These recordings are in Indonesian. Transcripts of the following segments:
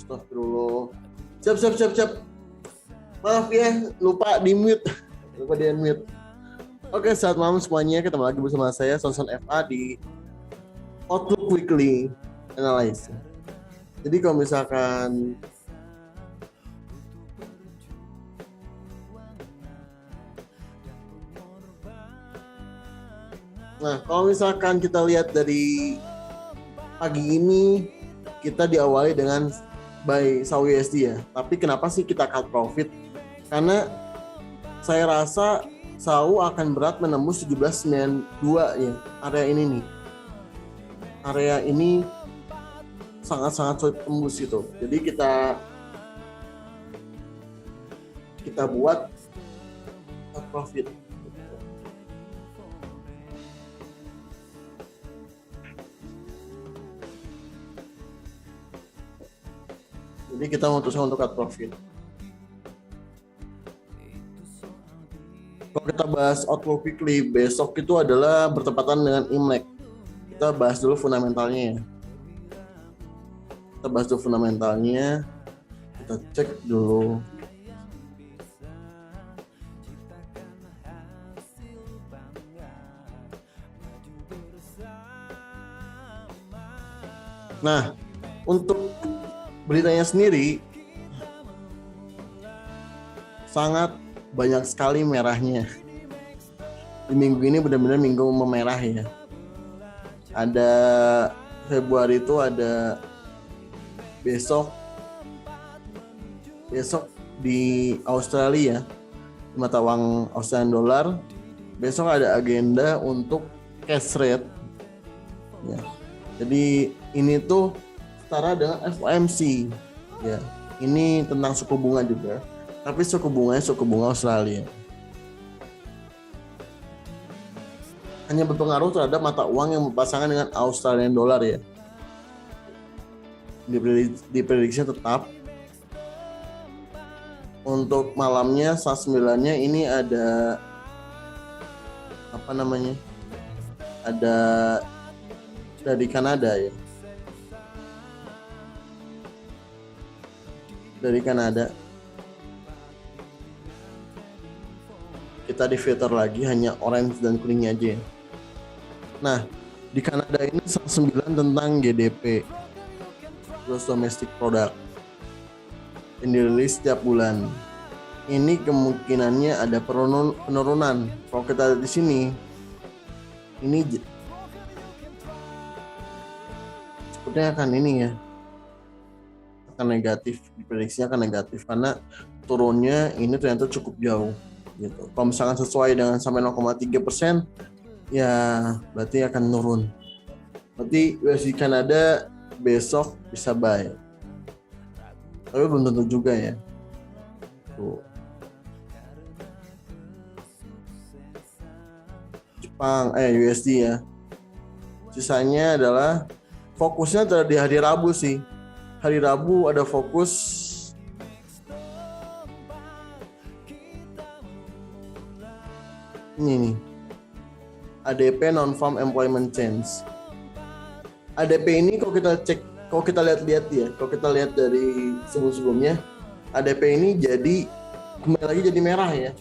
Astagfirullah. Siap. Maaf ya, lupa di mute. Lupa di unmute. Oke, selamat malam semuanya. Ketemu lagi bersama saya, Sonson FA di Outlook Weekly Analysis. Jadi kalau misalkan kita lihat dari pagi ini, kita diawali dengan buy SAUUSD ya. Tapi kenapa sih kita cut profit? Karena saya rasa SAU akan berat menembus 1792 ya. Area ini nih. Area ini sangat-sangat sulit tembus gitu. Jadi kita buat cut profit. Jadi kita memutuskan untuk cut profit. Kalau kita bahas Outlook Weekly, besok itu adalah bertepatan dengan Imlek. Kita bahas dulu fundamentalnya ya. Kita cek dulu. Nah, untuk beritanya sendiri sangat banyak sekali merahnya. Di minggu ini benar-benar minggu memerah ya. Ada Februari itu ada besok di Australia mata uang Australian dollar. Besok ada agenda untuk cash rate ya. Jadi ini tuh setara dengan FOMC ya. Ini tentang suku bunga juga, tapi suku bunga Australia. Hanya berpengaruh terhadap mata uang yang berpasangan dengan Australian dollar ya. Diprediksi tetap untuk malamnya SAS9-nya ini ada ada dari Kanada ya. Dari Kanada. Kita di filter lagi hanya orange dan kuningnya aja. Nah, di Kanada ini SAS9 tentang GDP, Gross Domestic Product, yang dirilis setiap bulan. Ini kemungkinannya ada penurunan. Kalau kita lihat di sini, ini sepertinya akan ini ya, akan negatif. Diprediksinya akan negatif karena turunnya ini ternyata cukup jauh gitu. Kalau misalkan sesuai dengan sampai 0,3%, ya berarti akan turun. Berarti USD Kanada besok bisa buy. Tapi belum tentu juga ya. Tuh. Jepang, USD ya. Sisanya adalah fokusnya di hari Rabu sih. Hari Rabu ada fokus ini nih. ADP non-farm employment change. ADP ini kalau kita lihat ya, kalau kita lihat dari sebelumnya, ADP ini kembali lagi jadi merah ya.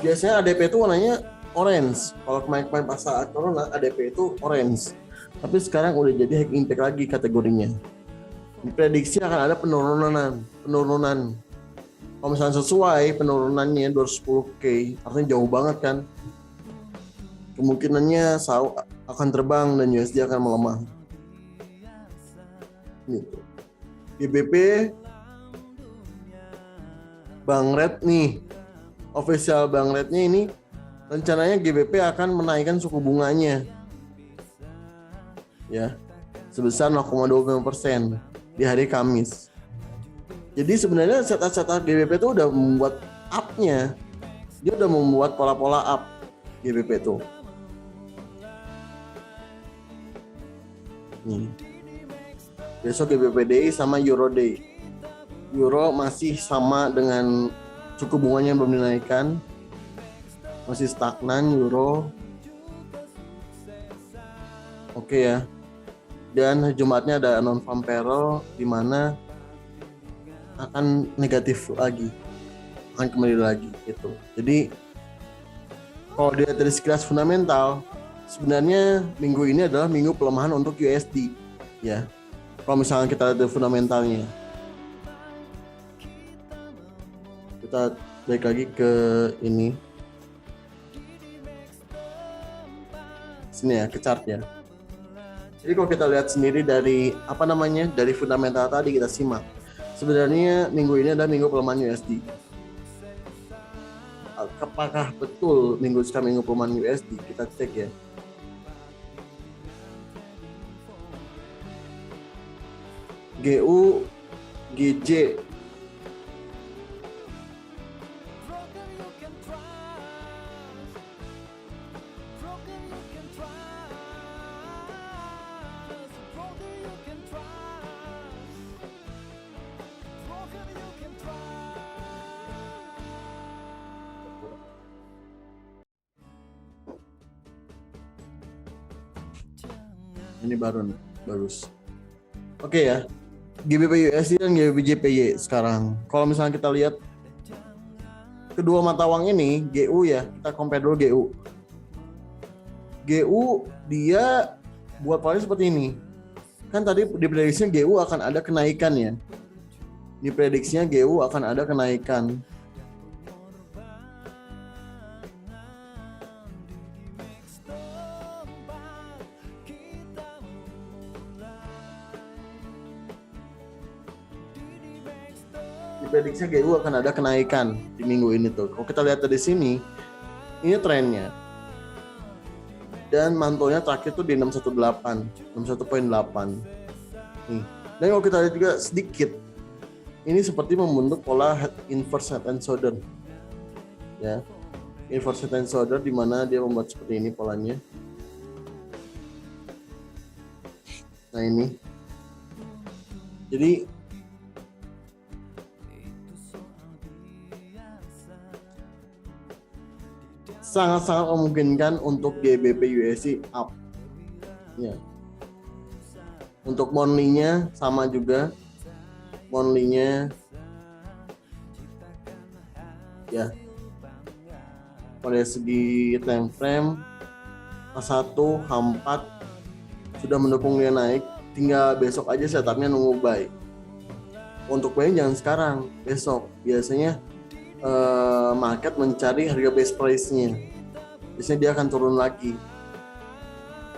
Biasanya ADP itu warnanya orange. Kalau kemarin pas saat corona, ADP itu orange. Tapi sekarang udah jadi high impact lagi kategorinya. Diprediksi akan ada penurunan. Kalau misalnya sesuai penurunannya 210k, artinya jauh banget kan. Kemungkinannya SAU akan terbang dan USD akan melemah. Gitu. GBP Bank Rate nih, official Bank Rate-nya ini rencananya GBP akan menaikkan suku bunganya ya sebesar 0,25% di hari Kamis. Jadi sebenarnya setup GBP itu udah membuat up-nya, dia udah membuat pola-pola up GBP itu. Besok GBP Day sama Euro Day. Euro masih sama dengan suku bunganya belum dinaikkan, masih stagnan Euro. Oke ya. Dan Jumatnya ada non-farm payroll di mana akan negatif lagi, akan kembali lagi gitu. Jadi kalau dilihat dari sekilas fundamental, sebenarnya minggu ini adalah minggu pelemahan untuk USD ya. Kalau misalnya kita lihat dari fundamentalnya, kita balik lagi ke ini sini ya, ke chart ya. Jadi kalau kita lihat sendiri dari dari fundamental tadi kita simak, sebenarnya minggu ini adalah minggu pelemahan USD. Apakah betul minggu sekarang minggu pelemahan USD? Kita cek ya. GU, GJ, ini bagus. Oke ya, GBP USD dan GBP JPY sekarang. Kalau misalnya kita lihat kedua mata uang ini, GU ya, kita compare dulu GU. GU dia buat pola seperti ini. Kan tadi diprediksinya GU akan ada kenaikan ya. Diprediksinya GU akan ada kenaikan. Diprediksinya GU akan ada kenaikan di minggu ini tuh. Kalau kita lihat dari sini, ini trennya. Dan mantulnya terakhir tuh di 618, 61.8. Nih. Dan kalau kita lihat juga sedikit, ini seperti membentuk pola inverse head and shoulder. Ya. Inverse head and shoulder di mana dia membuat seperti ini polanya. Nah, ini. Jadi sangat-sangat memungkinkan untuk GBP USD up. Ya. Untuk monthly-nya sama juga. Monthly-nya ya. Pada segi time frame H1, H4 sudah mendukung dia naik, tinggal besok aja setupnya nunggu buy. Untuk buy jangan sekarang, besok. Biasanya market mencari harga base price-nya. Biasanya dia akan turun lagi.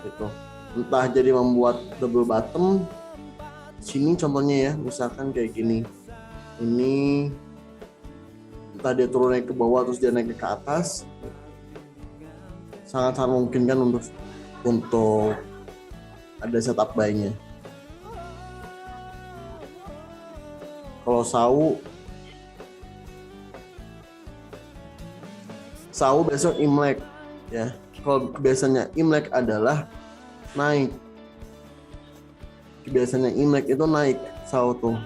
Gitu. Entah jadi membuat double bottom. Sini contohnya ya, misalkan kayak gini. Ini entah dia turun naik ke bawah terus dia naik ke atas. Sangat-sangat mungkin kan untuk ada setup buy-nya. Kalau SAU besok Imlek ya. Kalau biasanya Imlek adalah naik. Biasanya Imlek itu naik SAU tuh.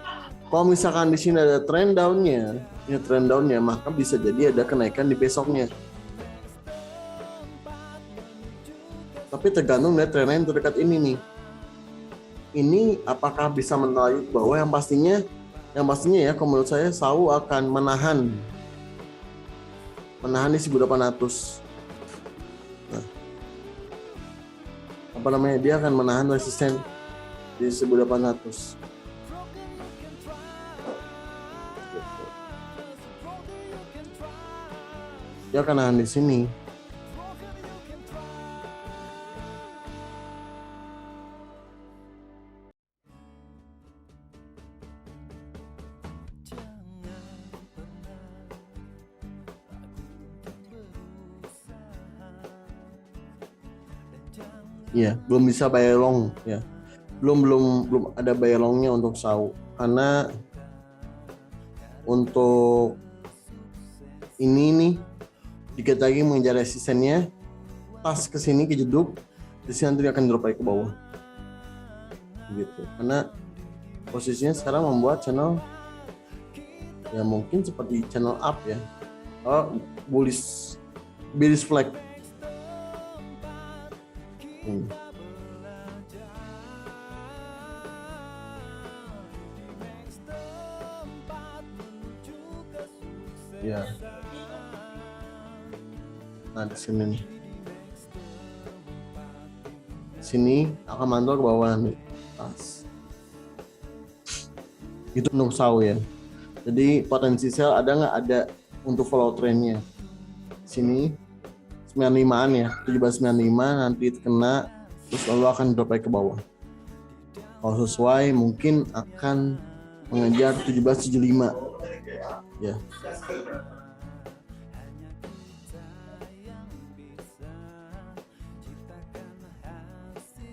Kalau misalkan di sini ada trend down-nya, maka bisa jadi ada kenaikan di besoknya. Tapi tergantung dari trend line terdekat ini nih. Ini apakah bisa menarik bawah? Yang pastinya ya, kalau menurut saya SAU akan menahan di 1800. Nah, dia akan menahan resisten di 1800. Dia akan nahan di sini. Ya, belum bisa buy long ya. Belum ada buy long-nya untuk SAU karena untuk ini nih dikit lagi mengejar resistennya, tas ke sini kejeduk, terus nanti akan drop lagi ke bawah. Gitu. Karena posisinya sekarang membuat channel ya mungkin seperti channel up ya. Oh, bearish flag. Ya. Nah di sini nih. Sini akan mantul ke bawah nih. Pas. Itu untuk saw ya. Jadi potensi sell ada nggak? Ada untuk follow trendnya. Sini 95-an ya, 1795 nanti kena terus lalu akan drop ke bawah. Kalau sesuai mungkin akan mengejar 1775 ya.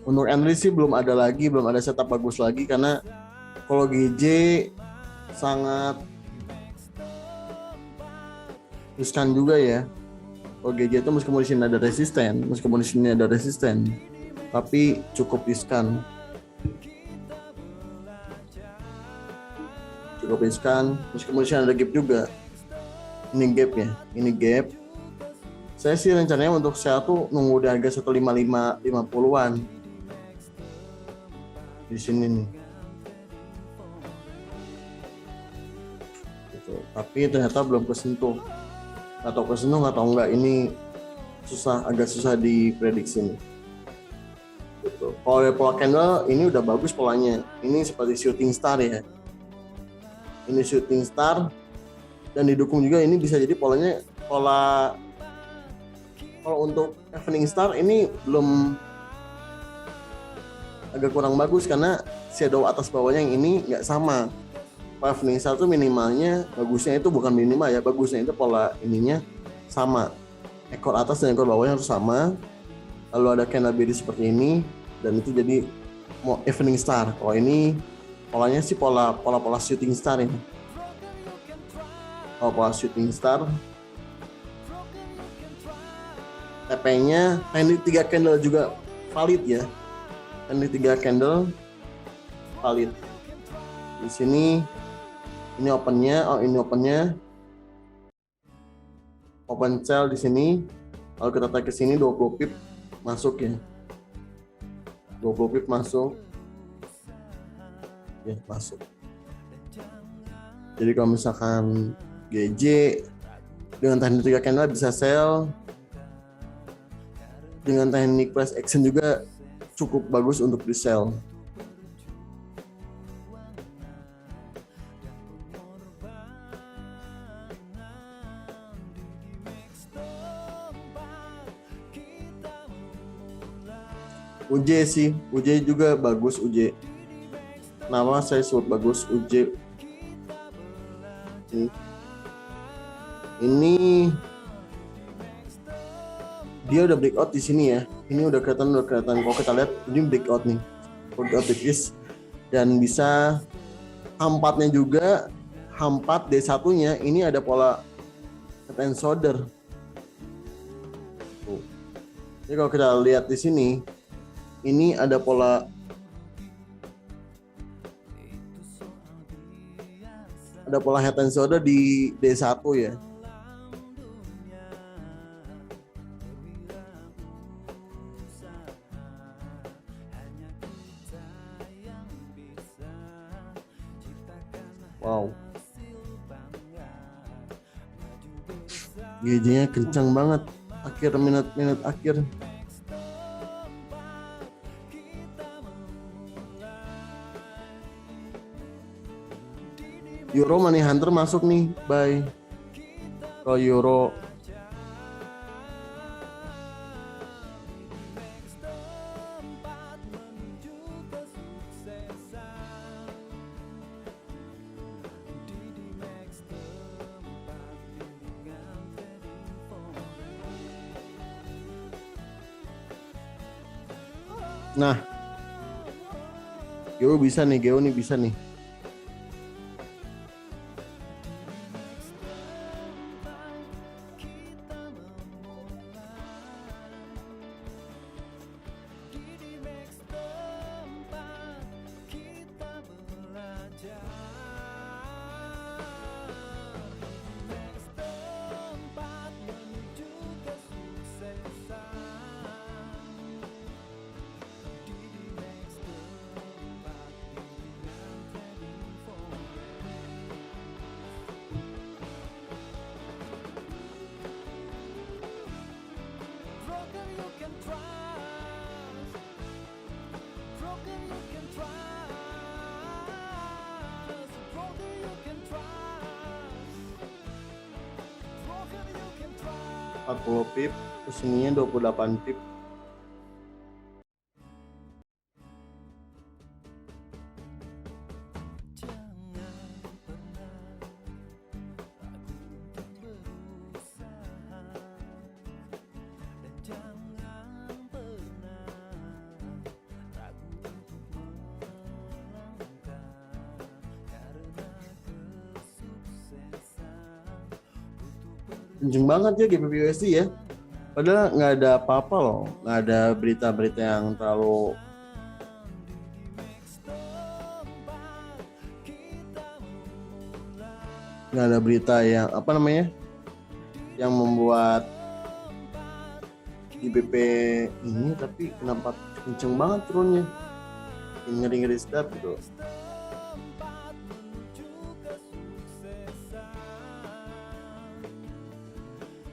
Untuk entry sih belum ada setup bagus lagi karena kalau GJ sangat riskan juga ya. Kalau GJ itu meskipun di sini ada resisten, tapi cukup riskan. Meskipun di sini ada gap juga. Ini gap ya, ini gap. Saya sih rencananya untuk sell tuh nunggu di harga 155.50-an. Di sini nih. Gitu. Tapi ternyata belum kesentuh. Atau kesentuh atau enggak, ini agak susah diprediksi nih. Gitu. Kalau pola candle ini udah bagus polanya. Ini seperti shooting star ya. Ini shooting star dan didukung juga ini bisa jadi polanya kalau untuk evening star ini belum, agak kurang bagus karena shadow atas bawahnya yang ini nggak sama. Pola evening star itu minimalnya, bagusnya itu bukan minimal ya, bagusnya itu pola ininya sama, ekor atas dan ekor bawahnya harus sama. Lalu ada candle bearish seperti ini dan itu jadi mau evening star. Kalau ini polanya sih pola shooting star ini. Kalau pola shooting star, TP-nya teknik 3 candle juga valid ya. Teknik 3 candle valid. Di sini ini opennya, open sell di sini. Kalau kita tarik ke sini 20 pip masuk ya. 20 pip masuk. Ya, masuk. Jadi kalau misalkan GJ dengan teknik 3 candle bisa sell. Dengan teknik price action juga cukup bagus untuk di sell. UJ juga bagus. Kenapa saya sebut bagus UJ? Ini dia udah breakout di sini ya. Ini udah kelihatan. Kalau kita lihat ini breakout nih, breakout tipis dan bisa H4-nya juga, H4 D1-nya ini ada pola head and shoulder. Jadi kalau kita lihat di sini, ini ada pola head and shoulder di D1 ya. Wow. GJ-nya kencang banget minit akhir. Euro Money Hunter masuk nih, bye. Kalau Euro nah, Geo bisa nih, .40 pip, kesininya 28 pip. Kenceng banget ya GBP USD ya. Padahal nggak ada apa-apa loh, nggak ada berita-berita yang terlalu nggak ada berita yang apa namanya yang membuat GBP ini, tapi kenapa kenceng banget turunnya, ngeri-ngeri sedap gitu.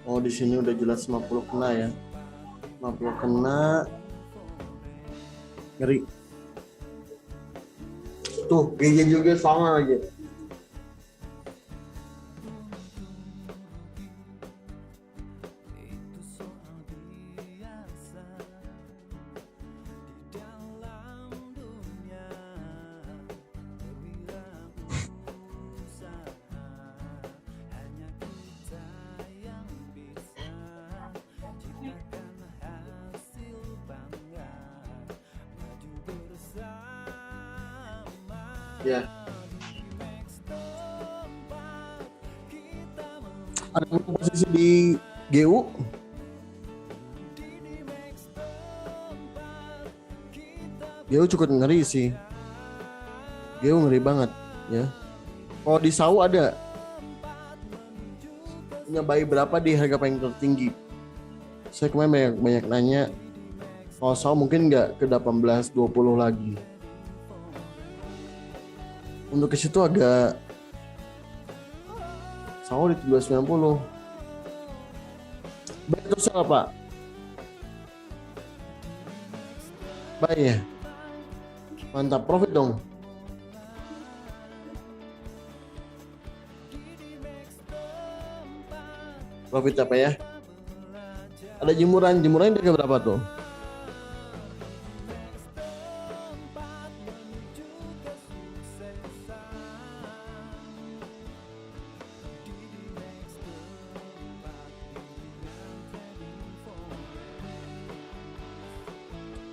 Oh di sini udah jelas 50 kena ya, 50 kena, ngeri. Tuh GG juga sama lagi. Ya. Ada posisi di GU. GU cukup ngeri sih. GU ngeri banget ya. Kalau di SAU ada punya buy berapa di harga paling tertinggi? Saya kemarin banyak nanya. Kalau SAU mungkin nggak ke 18-20 lagi. Untuk ke situ agak SAU di 290. Baik terus apa? Baik ya. Mantap, profit dong. Profit apa ya? Ada jemuran harga berapa tuh?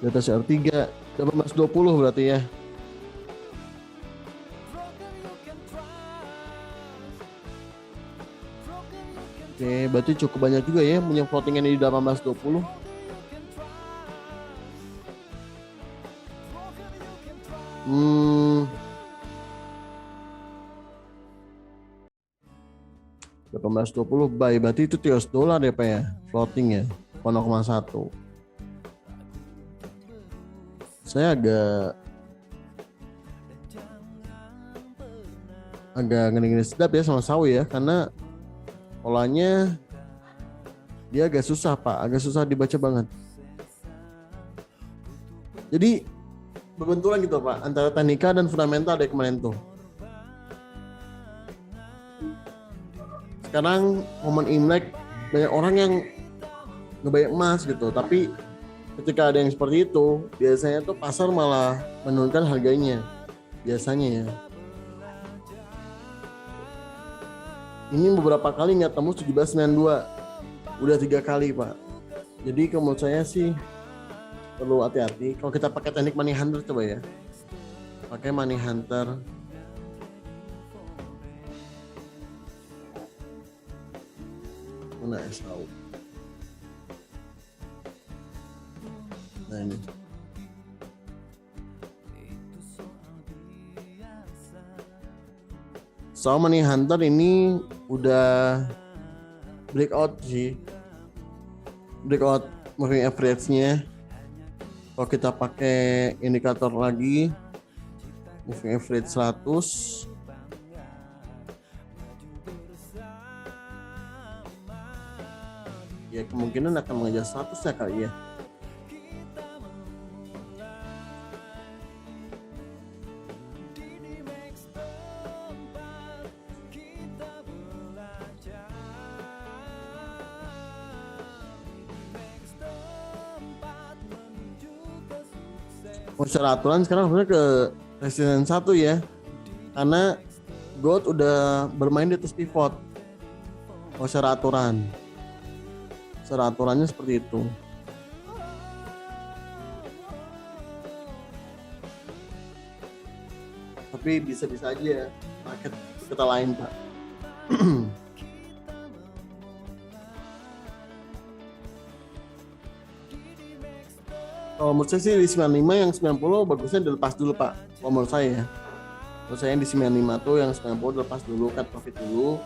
Di atas R3 1820 berarti ya. Oke, berarti cukup banyak juga ya punya floatingan di 1820. Hmm. 1820 buy, berarti itu $3 ya Pak ya, floating ya, 0,1. Saya agak ngeri-ngeri sedap ya sama SAU ya, karena polanya dia agak susah Pak, agak susah dibaca banget. Jadi berbenturan gitu Pak antara teknika dan fundamental dari kemarin tuh. Sekarang momen Imlek banyak orang yang ngebayar emas gitu, tapi ketika ada yang seperti itu biasanya tuh pasar malah menurunkan harganya biasanya ya. Ini beberapa kali nggak tembus 1792, udah 3 kali Pak. Jadi kalau menurut saya sih perlu hati-hati. Kalau kita pakai teknik money hunter coba ya, pakai money hunter. Mana SAU? Nah ini. SAU money hunter ini udah breakout sih, breakout moving average-nya. Kalau kita pakai indikator lagi, moving average 100, ya kemungkinan akan mengejar 100 ya kali ya. Oh, secara aturan sekarang sebenarnya ke Resident 1 ya. Karena God udah bermain di atas pivot. Oh, secara aturan. Secara aturannya seperti itu. Tapi bisa-bisa aja market kita lain, Pak. Kalau menurut saya sih di 95, yang 90 bagusnya dilepas dulu, Pak. Kalau menurut saya ya. Menurut saya yang di 95 tuh yang 90 dilepas dulu, cut profit dulu.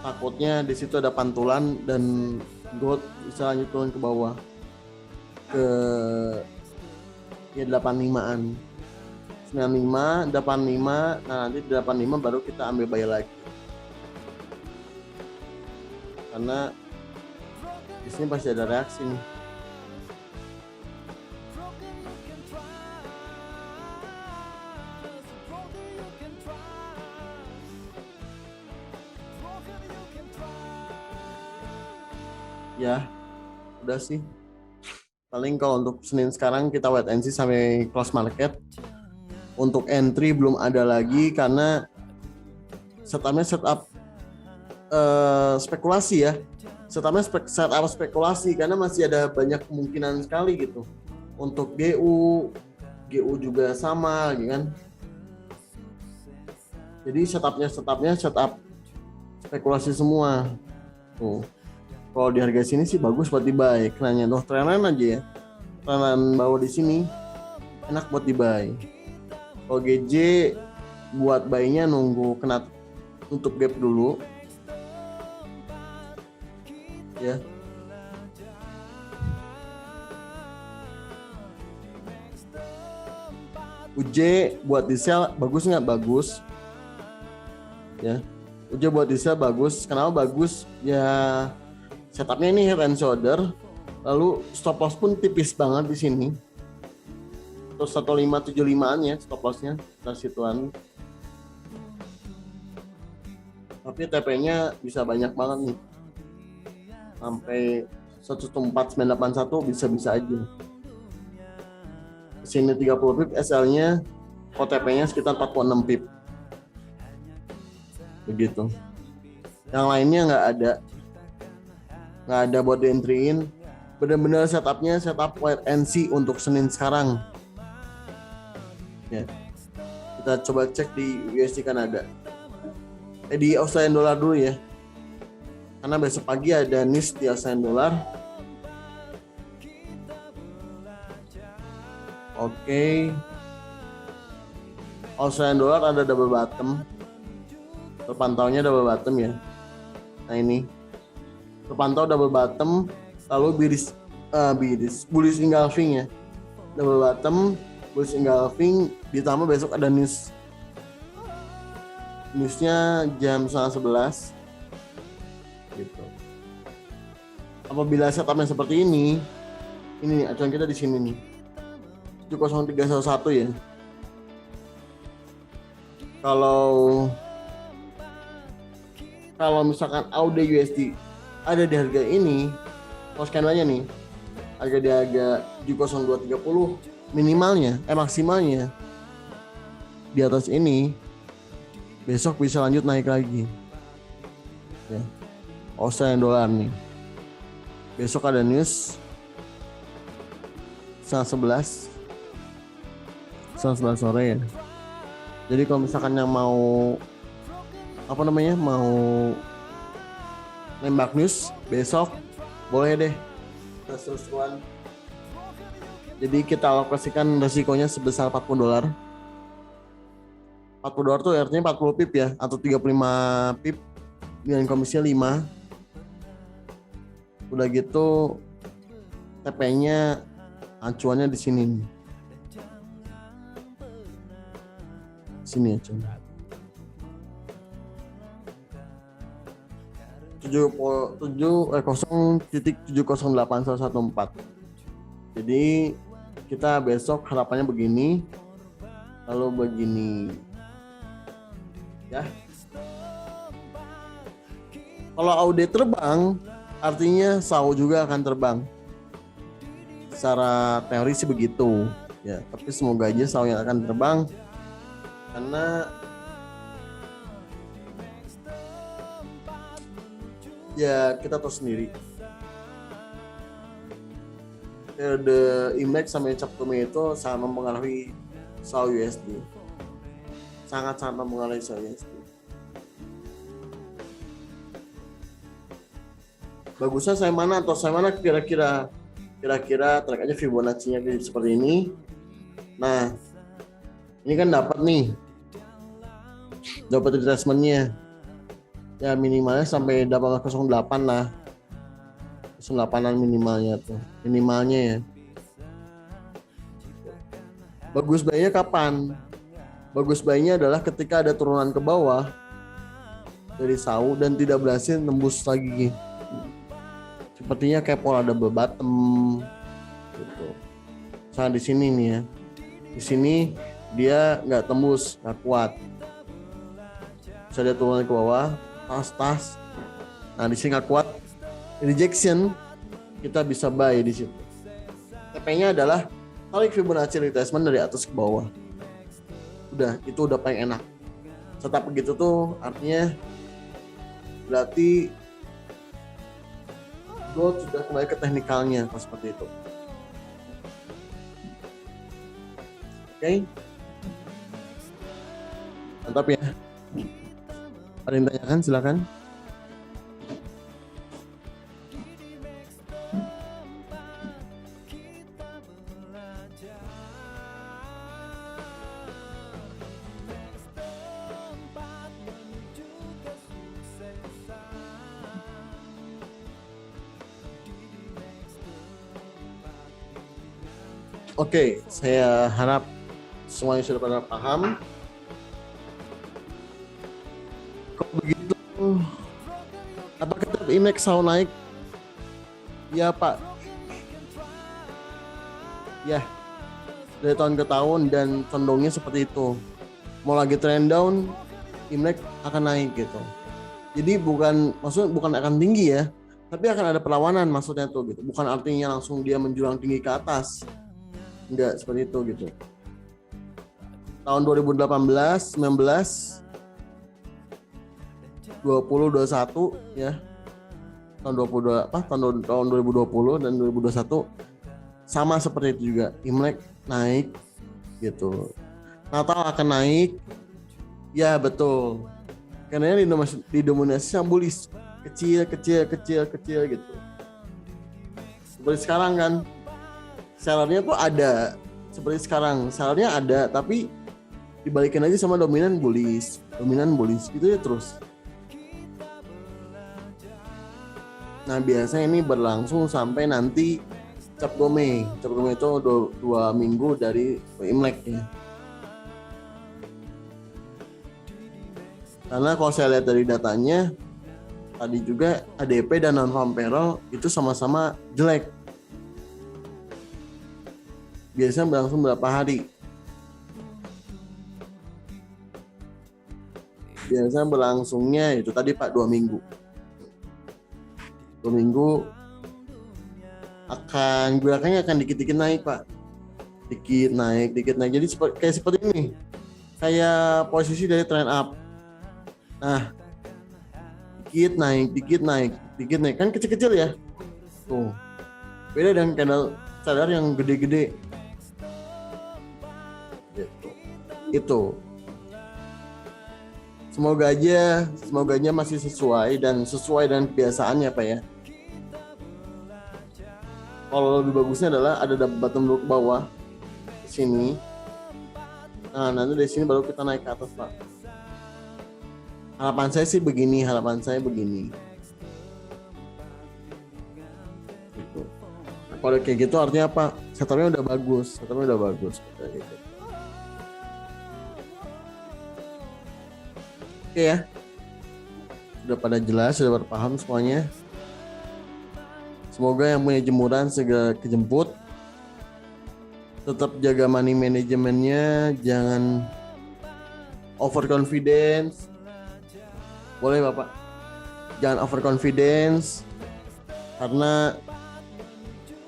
Takutnya di situ ada pantulan dan gold bisa lanjut turun ke bawah. Ke ya 85-an. 95, 85, nah nanti di 85 baru kita ambil buy lagi. Karena di sini pasti ada reaksi nih. Ya, udah sih. Paling kalau untuk Senin sekarang kita wait and see sampai close market. Untuk entry belum ada lagi karena setupnya setup spekulasi ya. Setupnya setup spekulasi karena masih ada banyak kemungkinan sekali gitu. Untuk GU juga sama gitu kan. Jadi setupnya setup spekulasi semua. Tuh. Kalau di harga sini sih bagus buat di-buy. Kenanya tuh trenan aja ya. Trenan bawah di sini enak buat di-buy. Kalau GJ buat buy-nya nunggu kena tutup gap dulu. Ya. UJ buat di sell bagus nggak? Bagus. Ya. UJ buat di sell bagus. Kenapa bagus? Ya setupnya ini head and shoulder, lalu stop loss pun tipis banget di sini. Terus 1575-an ya stop lossnya, dari situan. Tapi TP-nya bisa banyak banget nih. Sampai 14981 bisa-bisa aja. Sini 30 pip, SL-nya, OTP-nya sekitar 46 pip. Begitu. Yang lainnya nggak ada buat di entry-in. Benar-benar setupnya setup wait and see untuk Senin sekarang ya. Kita coba cek di USD Kanada, di Australian Dollar dulu ya, karena besok pagi ada news di Australian Dollar. Oke. Australian Dollar ada double bottom, terpantaunya double bottom ya. Nah ini terpantau double bottom, lalu bullish engulfing ya, double bottom, bullish engulfing, ditambah besok ada newsnya jam 10:30 gitu. Apabila setupnya seperti ini nih acuan kita di sini nih 70311 ya. Kalau misalkan AUD USD ada di harga ini, kalau scannernya nih harga di harga 70230 minimalnya, maksimalnya di atas ini, besok bisa lanjut naik lagi ya. Australian Dollar nih besok ada news 11:30 sore ya. Jadi kalau misalkan yang mau nembak news besok, boleh deh keseruan. Jadi kita alokasikan resikonya sebesar $40. $40 tuh artinya 40 pip ya, atau 35 pip dengan komisinya 5. Udah gitu TP-nya acuannya di sini nih. Sini acuannya. 0.708114. Jadi kita besok harapannya begini, lalu begini ya. Kalau AUD terbang, artinya SAU juga akan terbang. Secara teori sih begitu. ya. Tapi semoga aja saung yang akan terbang, karena ya kita tahu sendiri periode Imlek sampai Cap Gome itu sangat mempengaruhi saung USD, sangat mempengaruhi saung USD. Bagusnya saya mana atau saya mana kira-kira tarik aja Fibonacci-nya seperti ini. Nah, ini kan dapat retracement-nya. Ya minimalnya sampai 1808 lah. 08-an minimalnya ya. Bagus baiknya kapan? Bagus baiknya adalah ketika ada turunan ke bawah dari SAU dan tidak berhasil tembus lagi. Sepertinya kayak pola double bottom gitu. Di sini nih ya. Di sini dia nggak tembus, nggak kuat. Bisa dia turunan ke bawah, tas. Nah di sini nggak kuat, rejection, kita bisa buy di situ. TP-nya adalah tarik Fibonacci retracement dari atas ke bawah. Itu udah paling enak. Setelah begitu tuh artinya berarti gold sudah kembali ke teknikalnya seperti itu. Oke. Mantap ya. Ada yang tanyakan silakan. Oke, saya harap semuanya sudah pada paham. Kalau begitu, apakah tetap Imlek SAU naik? Ya Pak. Ya, dari tahun ke tahun dan condongnya seperti itu. Mau lagi trend down, Imlek akan naik gitu. Jadi bukan akan tinggi ya, tapi akan ada perlawanan maksudnya tuh gitu. Bukan artinya langsung dia menjulang tinggi ke atas. Enggak seperti itu gitu. Tahun 2018, 19, 20, 21 ya. Tahun 2020 dan 2021 sama seperti itu juga. Imlek naik gitu. Natal akan naik. Ya betul. Karena didominasi sama bullish. Kecil gitu. Seperti sekarang kan. Sellernya tuh ada seperti sekarang, sellernya ada tapi dibalikin aja sama dominan bullish gitu ya terus. Nah biasanya ini berlangsung sampai nanti Cap Gome itu 2 minggu dari Imlek ya. Karena kalau saya lihat dari datanya tadi juga ADP dan non-farm payroll itu sama-sama jelek. Biasanya berlangsung berapa hari? Biasanya berlangsungnya itu tadi Pak 2 minggu. 2 minggu gerakannya akan dikit-dikit naik Pak. Dikit naik. Jadi kayak seperti ini. Kayak posisi dari trend up. Nah, dikit naik. Kan kecil-kecil ya. Tuh. Beda dengan candle sadar yang gede-gede. Itu semoga aja masih sesuai dengan kebiasaannya Pak ya. Kalau lebih bagusnya adalah ada bottom dulu ke bawah di sini. Nah nanti dari sini baru kita naik ke atas Pak. Harapan saya begini. Gitu. Kalau kayak gitu artinya apa? Setupnya udah bagus. Gitu. Oke ya, sudah pada jelas, sudah pada paham semuanya. Semoga yang punya jemuran segera kejemput. Tetap jaga money manajemennya, jangan overconfidence. Boleh Bapak? Jangan overconfidence, karena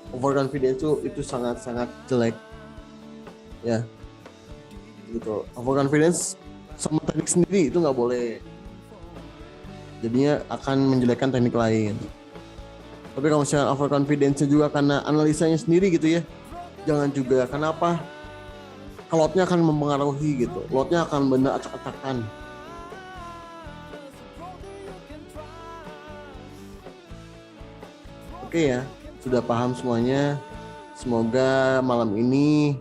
overconfidence itu sangat jelek. ya gitu. Overconfidence sama teknik sendiri itu nggak boleh, jadinya akan menjelekkan teknik lain. Tapi kalau misalnya overconfidence juga karena analisanya sendiri gitu ya, jangan juga. Kenapa? Lotnya akan mempengaruhi gitu, lotnya akan benar acak-acakan. Oke ya, sudah paham semuanya. Semoga malam ini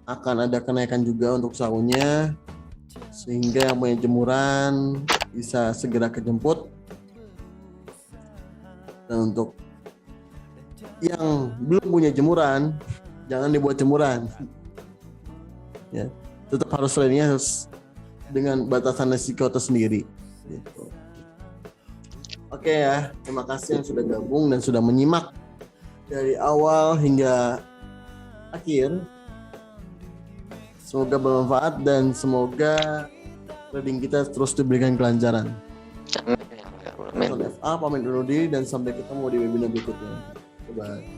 akan ada kenaikan juga untuk sahurnya, sehingga yang punya jemuran bisa segera kejemput. Dan untuk yang belum punya jemuran, jangan dibuat jemuran. Ya, tetap harus lainnya harus dengan batasan risiko tersendiri. Gitu. Oke ya, terima kasih yang sudah gabung dan sudah menyimak dari awal hingga akhir. Semoga bermanfaat dan semoga trading kita terus diberikan kelancaran. Amin. FA pamit undur diri dan sampai ketemu di webinar berikutnya. Bye.